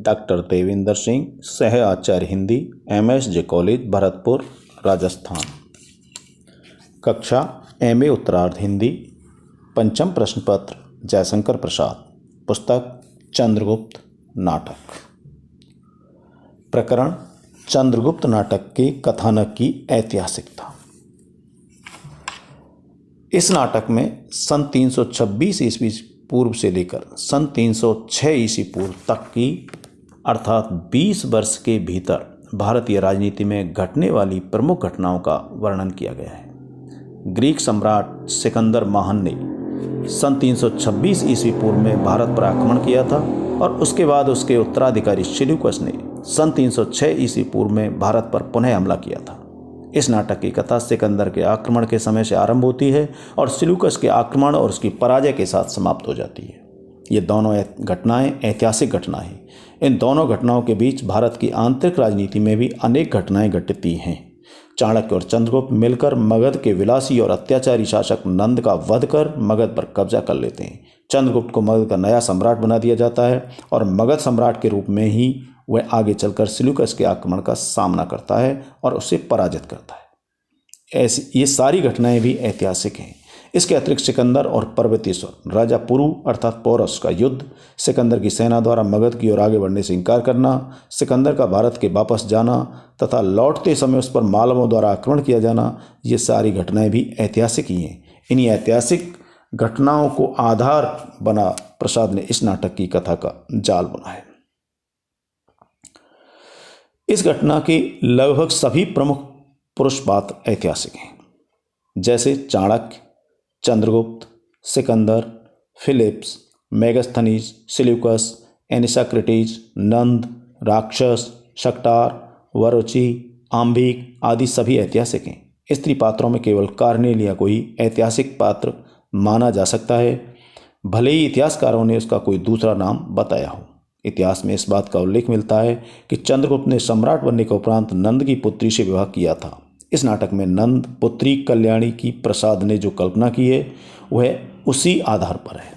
Doctor Devendra Singh, सह आचार्य Hindi, MSJ college, Bharatpur, Rajasthan. कक्षा MA उत्तरार्ध हिंदी। पंचम प्रश्न पत्र जयशंकर प्रसाद। पुस्तक चंद्रगुप्त नाटक। प्रकरण चंद्रगुप्त नाटक के कथानक की ऐतिहासिकता। इस नाटक में सन 326 ईस्वी पूर्व से लेकर सन 306 ईस्वी पूर्व तक की अर्थात 20 वर्ष के भीतर भारतीय राजनीति में घटने वाली प्रमुख घटनाओं का वर्णन किया गया है। ग्रीक सम्राट सिकंदर महान ने सन 326 ईस्वी पूर्व में भारत पर आक्रमण किया था और उसके बाद उसके उत्तराधिकारी सेल्यूकस ने सन 306 ईस्वी पूर्व में भारत पर पुनः हमला किया था। इस नाटक की कथा सिकंदर के आक्रमण के समय से आरंभ होती है और सेल्यूकस के आक्रमण और उसकी पराजय के साथ समाप्त हो जाती है। ये दोनों घटनाएं ऐतिहासिक घटना हैं। इन दोनों घटनाओं के बीच भारत की आंतरिक राजनीति में भी अनेक घटनाएं घटती हैं। चाणक्य और चंद्रगुप्त मिलकर मगध के विलासी और अत्याचारी शासक नंद का वध कर मगध पर कब्जा कर लेते हैं। चंद्रगुप्त को मगध का नया सम्राट बना दिया जाता है और मगध सम्राट के रूप में ही वह आगे चलकर सेल्यूकस के आक्रमण का सामना करता है और उसे पराजित करता है। ऐसी ये सारी घटनाएं भी ऐतिहासिक हैं। इसके अतिरिक्त सिकंदर और पर्वतेश्वर राजा पुरु अर्थात पौरस का युद्ध, सिकंदर की सेना द्वारा मगध की ओर आगे बढ़ने से इनकार करना, सिकंदर का भारत के वापस जाना तथा लौटते समय उस पर मालवों द्वारा आक्रमण किया जाना, ये सारी घटनाएं भी ऐतिहासिक ही हैं। इन्हीं ऐतिहासिक घटनाओं को आधार बना प्रसाद ने इस नाटक की कथा का जाल बुना है। इस घटना के लगभग सभी प्रमुख पुरुष पात्र ऐतिहासिक हैं, जैसे चाणक्य, चंद्रगुप्त, सिकंदर, फिलिप्स, मेगास्थनीज, सेल्यूकस, एनिसाक्रिटीज, नंद, राक्षस, शक्टार, वरोची, आम्बिक आदि सभी ऐतिहासिक हैं। स्त्री पात्रों में केवल कार्नेलिया को ही ऐतिहासिक पात्र माना जा सकता है, भले ही इतिहासकारों ने उसका कोई दूसरा नाम बताया हो। इतिहास में इस बात का उल्लेख मिलता है कि चंद्रगुप्त ने सम्राट बनने के उपरांत नंद की पुत्री से विवाह किया था। इस नाटक में नंद पुत्री कल्याणी की प्रसाद ने जो कल्पना की है वह उसी आधार पर है।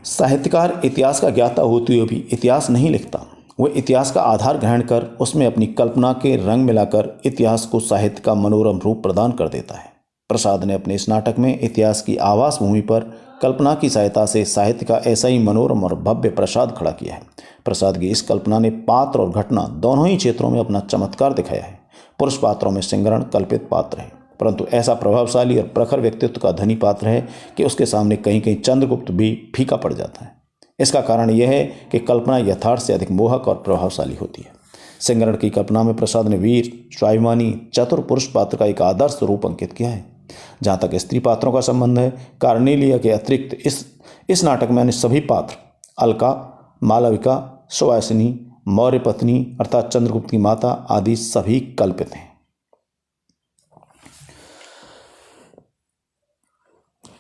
साहित्यकार इतिहास का ज्ञाता होते हुए भी इतिहास नहीं लिखता। वह इतिहास का आधार ग्रहण कर उसमें अपनी कल्पना के रंग मिलाकर इतिहास को साहित्य का मनोरम रूप प्रदान कर देता है। प्रसाद ने अपने इस नाटक में इतिहास की आवास भूमि पर कल्पना की सहायता से साहित्य का ऐसा ही मनोरम और भव्य प्रसाद खड़ा किया है। प्रसाद की इस कल्पना ने पात्र और घटना दोनों ही क्षेत्रों में अपना चमत्कार दिखाया है। पुरुष पात्रों में सिंगरण कल्पित पात्र है, परंतु ऐसा प्रभावशाली और प्रखर व्यक्तित्व का धनी पात्र है कि उसके सामने कहीं कहीं चंद्रगुप्त भी फीका पड़ जाता है। इसका कारण यह है कि कल्पना यथार्थ से अधिक मोहक और प्रभावशाली होती है। सिंगरण की कल्पना में प्रसाद ने वीर, स्वाभिमानी, चतुर पुरुष पात्र का एक आदर्श रूप अंकित किया है। जहाँ तक स्त्री पात्रों का संबंध है, कार्नेलिया के अतिरिक्त इस नाटक में अन्य सभी पात्र अलका, मालविका, सुवासिनी, मौर्य पत्नी अर्थात चंद्रगुप्त की माता आदि सभी कल्पित हैं।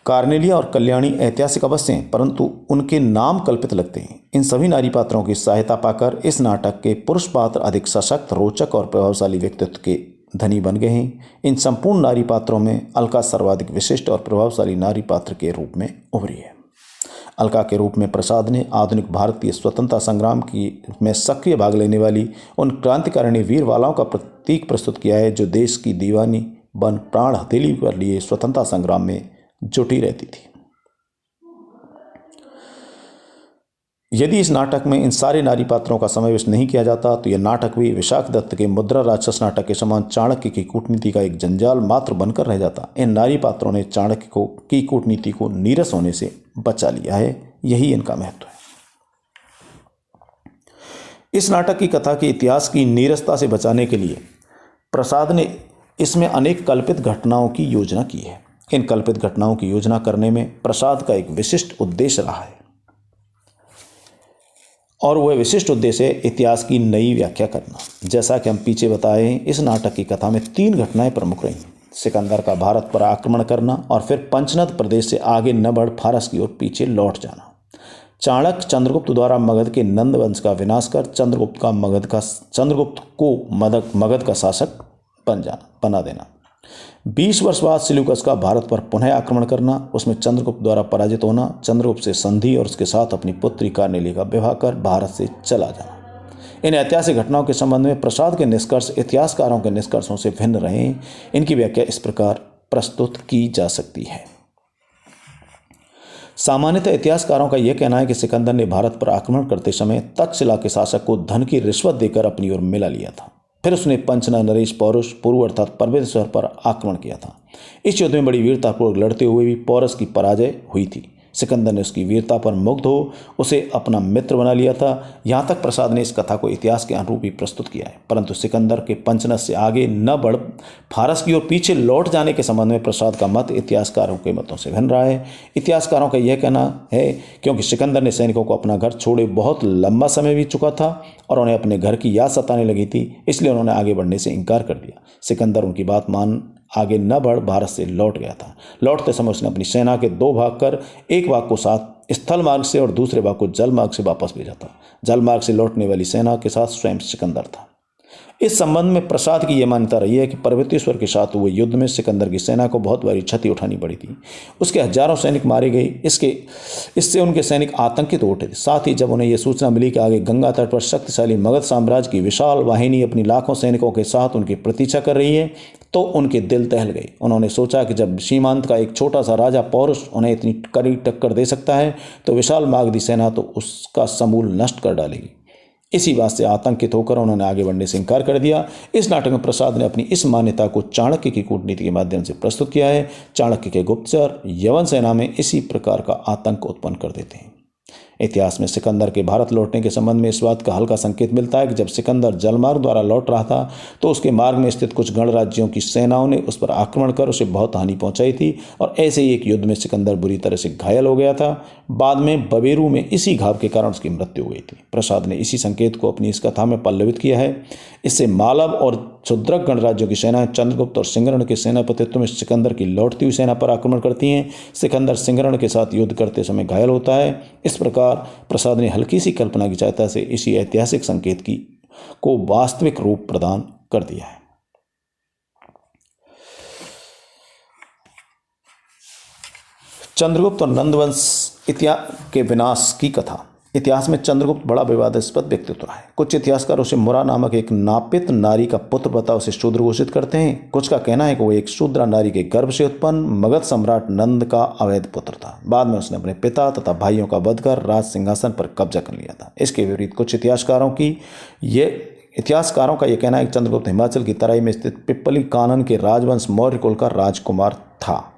कार्नेलिया और कल्याणी ऐतिहासिक अवश्य हैं, परंतु उनके नाम कल्पित लगते हैं। इन सभी नारी पात्रों की सहायता पाकर इस नाटक के पुरुष पात्र अधिक सशक्त, रोचक और प्रभावशाली व्यक्तित्व के धनी बन गए हैं। इन संपूर्ण नारी पात्रों में अलका सर्वाधिक विशिष्ट और प्रभावशाली नारी पात्र के रूप में उभरी है। अलका के रूप में प्रसाद ने आधुनिक भारतीय स्वतंत्रता संग्राम में सक्रिय भाग लेने वाली उन क्रांतिकारिणी वीरवालाओं का प्रतीक प्रस्तुत किया है जो देश की दीवानी बन प्राण हथेली पर लिए स्वतंत्रता संग्राम में जुटी रहती थी। यदि इस नाटक में इन सारे नारी पात्रों का समावेश नहीं किया जाता तो यह नाटक भी विशाख दत्त के मुद्रा राक्षस नाटक के समान चाणक्य की कूटनीति का एक जंजाल मात्र बनकर रह जाता। इन नारी पात्रों ने चाणक्य की कूटनीति को नीरस होने से बचा लिया है, यही इनका महत्व है। इस नाटक की कथा के इतिहास की नीरसता से बचाने के लिए प्रसाद ने इसमें अनेक कल्पित घटनाओं की योजना की है। इन कल्पित घटनाओं की योजना करने में प्रसाद का एक विशिष्ट उद्देश्य रहा है और वह विशिष्ट उद्देश्य है इतिहास की नई व्याख्या करना। जैसा कि हम पीछे बताए हैं, इस नाटक की कथा में 3 घटनाएं प्रमुख रही। सिकंदर का भारत पर आक्रमण करना और फिर पंचनद प्रदेश से आगे न बढ़ फारस की ओर पीछे लौट जाना। चाणक्य चंद्रगुप्त द्वारा मगध के नंद वंश का विनाश कर चंद्रगुप्त को मगध का शासक बना देना। 20 वर्ष बाद सिल्यूकस का भारत पर पुनः आक्रमण करना, उसमें चंद्रगुप्त द्वारा पराजित होना, चंद्रगुप्त से संधि और उसके साथ अपनी पुत्री कार्नेली का विवाह कर भारत से चला जाना। इन ऐतिहासिक घटनाओं के संबंध में प्रसाद के निष्कर्ष इतिहासकारों के निष्कर्षों से भिन्न रहे। इनकी व्याख्या इस प्रकार प्रस्तुत की जा सकती है। सामान्यतः इतिहासकारों का यह कहना है कि सिकंदर ने भारत पर आक्रमण करते समय तक्षशिला के शासक को धन की रिश्वत देकर अपनी ओर मिला लिया था। फिर उसने पंचना नरेश पौरुष पूर्व अर्थात पर्वतेश्वर पर आक्रमण किया था। इस युद्ध में बड़ी वीरतापूर्वक लड़ते हुए भी पौरस की पराजय हुई थी। सिकंदर ने उसकी वीरता पर मुग्ध हो उसे अपना मित्र बना लिया था। यहाँ तक प्रसाद ने इस कथा को इतिहास के अनुरूप ही प्रस्तुत किया है, परंतु सिकंदर के पंचनस से आगे न बढ़ फारस की ओर पीछे लौट जाने के संबंध में प्रसाद का मत इतिहासकारों के मतों से भिन्न रहा है। इतिहासकारों का यह कहना है क्योंकि सिकंदर ने सैनिकों को अपना घर छोड़े बहुत लंबा समय बीत चुका था और उन्हें अपने घर की याद सताने लगी थी, इसलिए उन्होंने आगे बढ़ने से इनकार कर दिया। सिकंदर उनकी बात मान आगे न बढ़ भारत से लौट गया था। लौटते समय उसने अपनी सेना के 2 भाग कर एक भाग को साथ स्थल मार्ग से और दूसरे भाग को जल मार्ग से वापस भेजा था। जल मार्ग से लौटने वाली सेना के साथ स्वयं सिकंदर था। इस संबंध में प्रसाद की यह मान्यता रही है कि पर्वतेश्वर के साथ हुए युद्ध में सिकंदर की सेना को बहुत भारी क्षति उठानी पड़ी थी। उसके हजारों सैनिक मारे गए। इससे उनके सैनिक आतंकित हो उठे थे। साथ ही जब उन्हें यह सूचना मिली कि आगे गंगा तट पर शक्तिशाली मगध साम्राज्य की विशाल वाहिनी अपनी लाखों सैनिकों के साथ उनकी प्रतीक्षा कर रही है, तो उनके दिल दहल गए। उन्होंने सोचा कि जब सीमांत का एक छोटा सा राजा पौरुष उन्हें इतनी कड़ी टक्कर दे सकता है, तो विशाल मागधी सेना तो उसका समूल नष्ट कर डालेगी। इसी बात से आतंकित होकर उन्होंने आगे बढ़ने से इनकार कर दिया। इस नाटक में प्रसाद ने अपनी इस मान्यता को चाणक्य की कूटनीति के माध्यम से प्रस्तुत किया है। चाणक्य के गुप्तचर यवन सेना में इसी प्रकार का आतंक उत्पन्न कर देते हैं। इतिहास में सिकंदर के भारत लौटने के संबंध में इस बात का हल्का संकेत मिलता है कि जब सिकंदर जलमार्ग द्वारा लौट रहा था तो उसके मार्ग में स्थित कुछ गणराज्यों की सेनाओं ने उस पर आक्रमण कर उसे बहुत हानि पहुंचाई थी और ऐसे ही एक युद्ध में सिकंदर बुरी तरह से घायल हो गया था। बाद में बबेरू में इसी घाव के कारण उसकी मृत्यु हो गई थी। प्रसाद ने इसी संकेत को अपनी इस कथा में पल्लवित किया है। इससे मालव और क्षुद्रक गणराज्यों की सेनाएं चंद्रगुप्त और सिंहरण के सेनापतित्व में सिकंदर की लौटती हुई सेना पर आक्रमण करती हैं। सिकंदर सिंहरण के साथ युद्ध करते समय घायल होता है। इस प्रकार प्रसाद ने हल्की सी कल्पना की सहायता से इसी ऐतिहासिक संकेत को वास्तविक रूप प्रदान कर दिया है। चंद्रगुप्त और नंदवंश के विनाश की कथा। इतिहास में चंद्रगुप्त बड़ा विवादास्पद व्यक्तित्व रहा है। कुछ इतिहासकार उसे मुरा नामक एक नापित नारी का पुत्र बता उसे शूद्र घोषित करते हैं। कुछ का कहना है कि वो एक शूद्र नारी के गर्भ से उत्पन्न मगध सम्राट नंद का अवैध पुत्र था। बाद में उसने अपने पिता तथा भाइयों का वध कर राज सिंहासन पर कब्जा कर लिया था। इसके विपरीत कुछ इतिहासकारों का यह कहना है कि चंद्रगुप्त हिमाचल की तराई में स्थित पिप्पली कानन के राजवंश मौर्य कुल का राजकुमार था।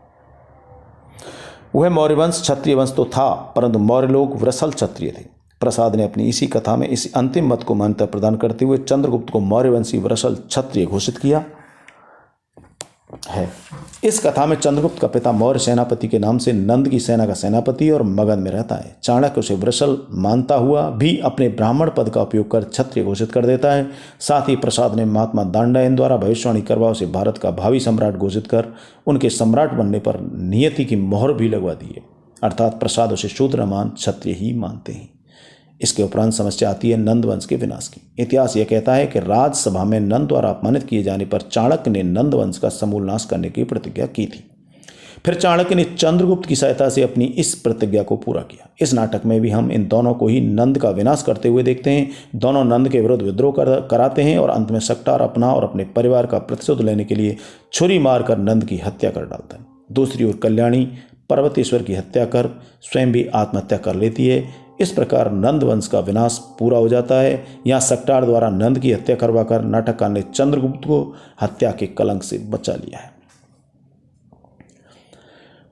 वह मौर्य वंश क्षत्रिय वंश तो था, परंतु मौर्य लोग वृषल क्षत्रिय थे। प्रसाद ने अपनी इसी कथा में इस अंतिम मत को मान्यता प्रदान करते हुए चंद्रगुप्त को मौर्यवंशी वृषल क्षत्रिय घोषित किया है। इस कथा में चंद्रगुप्त का पिता मौर्य सेनापति के नाम से नंद की सेना का सेनापति और मगध में रहता है। चाणक्य उसे वृषल मानता हुआ भी अपने ब्राह्मण पद का उपयोग कर क्षत्रिय घोषित कर देता है। साथ ही प्रसाद ने महात्मा दांडायन द्वारा भविष्यवाणी करवा उसे भारत का भावी सम्राट घोषित कर उनके सम्राट बनने पर नियति की मोहर भी लगवा दी है। अर्थात प्रसाद उसे शूद्र मान क्षत्रिय ही मानते हैं। इसके उपरांत समस्या आती है नंद वंश के विनाश की। इतिहास यह कहता है कि राजसभा में नंद द्वारा अपमानित किए जाने पर चाणक्य ने नंद वंश का समूल नाश करने की प्रतिज्ञा की थी। फिर चाणक्य ने चंद्रगुप्त की सहायता से अपनी इस प्रतिज्ञा को पूरा किया। इस नाटक में भी हम इन दोनों को ही नंद का विनाश करते हुए देखते हैं। दोनों नंद के विरुद्ध विद्रोह कराते हैं और अंत में सक्टार अपना और अपने परिवार का प्रतिशोध लेने के लिए छुरी मारकर नंद की हत्या कर डालता है। दूसरी ओर कल्याणी पर्वतेश्वर की हत्या कर स्वयं भी आत्महत्या कर लेती है। इस प्रकार नंद वंश का विनाश पूरा हो जाता है। यहाँ सक्टार द्वारा नंद की हत्या करवाकर नाटककार ने चंद्रगुप्त को हत्या के कलंक से बचा लिया है।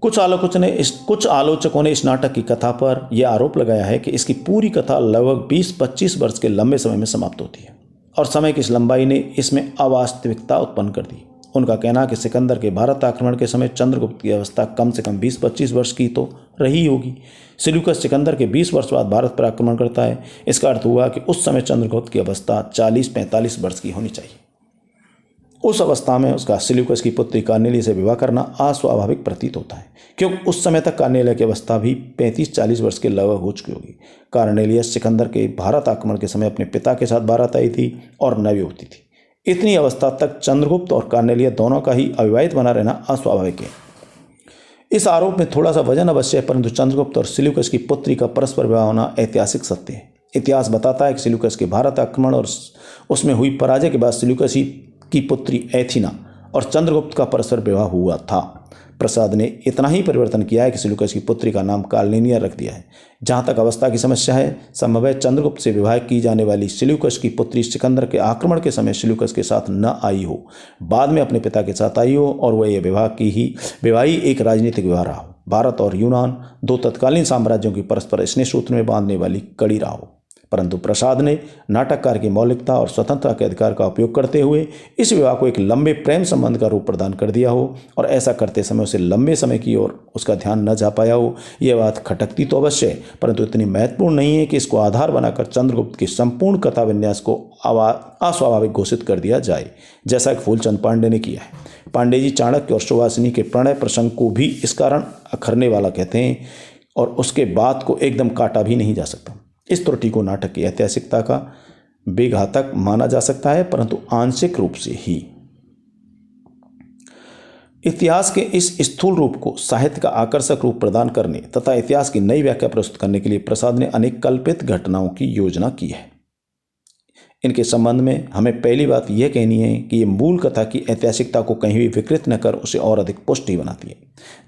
कुछ आलोचकों ने इस नाटक की कथा पर यह आरोप लगाया है कि इसकी पूरी कथा लगभग 20-25 वर्ष के लंबे समय में समाप्त होती है और समय की इस लंबाई ने इसमें अवास्तविकता उत्पन्न कर दी। उनका कहना कि सिकंदर के भारत आक्रमण के समय चंद्रगुप्त की अवस्था कम से कम 20-25 वर्ष की तो रही होगी। सिल्यूकस सिकंदर के 20 वर्ष बाद भारत पर आक्रमण करता है। इसका अर्थ हुआ कि उस समय चंद्रगुप्त की अवस्था 40-45 वर्ष की होनी चाहिए। उस अवस्था में उसका सिल्यूकस की पुत्री कार्नेली से विवाह करना अस्वाभाविक प्रतीत होता है, क्योंकि उस समय तक कार्नेलिया की अवस्था भी 35-40 वर्ष के लगभग हो चुकी होगी। कार्नेलिया सिकंदर के भारत आक्रमण के समय अपने पिता के साथ भारत आई थी और नवयुवती थी। इतनी अवस्था तक चंद्रगुप्त और कार्नेलिया दोनों का ही अविवाहित बना रहना अस्वाभाविक है। इस आरोप में थोड़ा सा वजन अवश्य है, परंतु चंद्रगुप्त और सिल्यूकस की पुत्री का परस्पर विवाह होना ऐतिहासिक सत्य है। इतिहास बताता है कि सिल्यूकस के भारत आक्रमण और उसमें हुई पराजय के बाद सिल्यूकस ही की पुत्री एथीना और चंद्रगुप्त का परस्पर विवाह हुआ था। प्रसाद ने इतना ही परिवर्तन किया है कि सिल्यूकस की पुत्री का नाम कार्नेलिया रख दिया है। जहाँ तक अवस्था की समस्या है, संभव है चंद्रगुप्त से विवाह की जाने वाली सिल्यूकस की पुत्री सिकंदर के आक्रमण के समय सिल्यूकस के साथ न आई हो, बाद में अपने पिता के साथ आई हो और वह यह विवाह ही एक राजनीतिक विवाह रहा हो। भारत और यूनान दो तत्कालीन साम्राज्यों की परस्पर स्नेह सूत्र में बांधने वाली कड़ी रहा हो। परंतु प्रसाद ने नाटककार की मौलिकता और स्वतंत्रता के अधिकार का उपयोग करते हुए इस विवाह को एक लंबे प्रेम संबंध का रूप प्रदान कर दिया हो और ऐसा करते समय उसे लंबे समय की ओर उसका ध्यान न जा पाया हो। यह बात खटकती तो अवश्य है, परंतु इतनी महत्वपूर्ण नहीं है कि इसको आधार बनाकर चंद्रगुप्त की संपूर्ण कथा विन्यास को अस्वाभाविक घोषित कर दिया जाए, जैसा कि फूलचंद पांडे ने किया है। पांडे जी चाणक्य और सुवासिनी के प्रणय प्रसंग को भी इस कारण अखरने वाला कहते हैं और उसके बाद को एकदम काटा भी नहीं जा सकता। इस त्रुटि को नाटक की ऐतिहासिकता का बेघातक माना जा सकता है, परंतु आंशिक रूप से ही। इतिहास के इस स्थूल रूप को साहित्य का आकर्षक रूप प्रदान करने तथा इतिहास की नई व्याख्या प्रस्तुत करने के लिए प्रसाद ने अनेक कल्पित घटनाओं की योजना की है। इनके संबंध में हमें पहली बात यह कहनी है कि ये मूल कथा की ऐतिहासिकता को कहीं भी विकृत न कर उसे और अधिक पुष्टि बनाती है।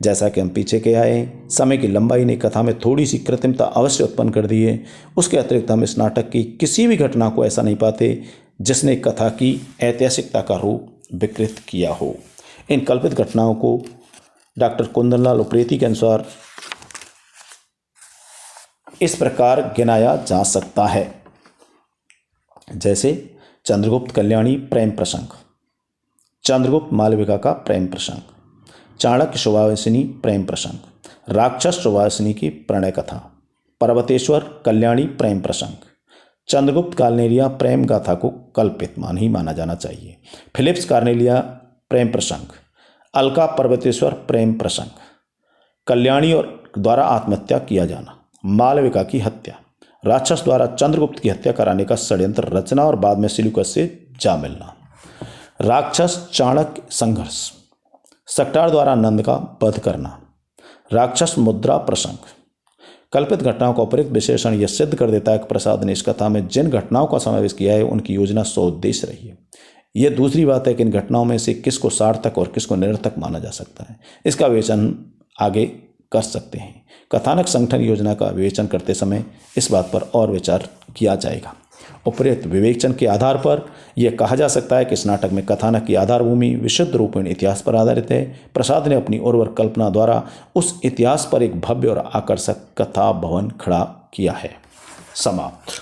जैसा कि हम पीछे के आए, समय की लंबाई ने कथा में थोड़ी सी कृत्रिमता अवश्य उत्पन्न कर दी है। उसके अतिरिक्त हम इस नाटक की किसी भी घटना को ऐसा नहीं पाते जिसने कथा की ऐतिहासिकता का रूप विकृत किया हो। इन कल्पित घटनाओं को डॉक्टर कुंदनलाल उप्रेती के अनुसार इस प्रकार गिनाया जा सकता है, जैसे चंद्रगुप्त कल्याणी प्रेम प्रसंग, चंद्रगुप्त मालविका का प्रेम प्रसंग, चाणक्य सुवासिनी प्रेम प्रसंग, राक्षस सुवासिनी की प्रणय कथा, पर्वतेश्वर कल्याणी प्रेम प्रसंग। चंद्रगुप्त कार्नेलिया प्रेम गाथा को कल्पित नहीं माना जाना चाहिए। फिलिप्स कार्नेलिया प्रेम प्रसंग, अलका पर्वतेश्वर प्रेम प्रसंग, कल्याणी और द्वारा आत्महत्या किया जाना, मालविका की हत्या, राक्षस द्वारा चंद्रगुप्त की हत्या कराने का षड्यंत्र रचना और बाद में सिल्यूकस से जा मिलना, राक्षस चाणक्य संघर्ष, सक्टार द्वारा नंद का वध करना, राक्षस मुद्रा प्रसंग। कल्पित घटनाओं का उपयुक्त विशेषण यह सिद्ध कर देता है कि प्रसाद ने इस कथा में जिन घटनाओं का समावेश किया है उनकी योजना सौउद्देश्य रही है। यह दूसरी बात है कि इन घटनाओं में से किसको सार्थक और किसको निरर्थक माना जा सकता है, इसका विवेचन आगे कर सकते हैं। कथानक संगठन योजना का विवेचन करते समय इस बात पर और विचार किया जाएगा। उपरोक्त विवेचन के आधार पर यह कहा जा सकता है कि इस नाटक में कथानक की आधारभूमि विशुद्ध रूप में इतिहास पर आधारित है। प्रसाद ने अपनी उर्वर कल्पना द्वारा उस इतिहास पर एक भव्य और आकर्षक कथा भवन खड़ा किया है। समाप्त।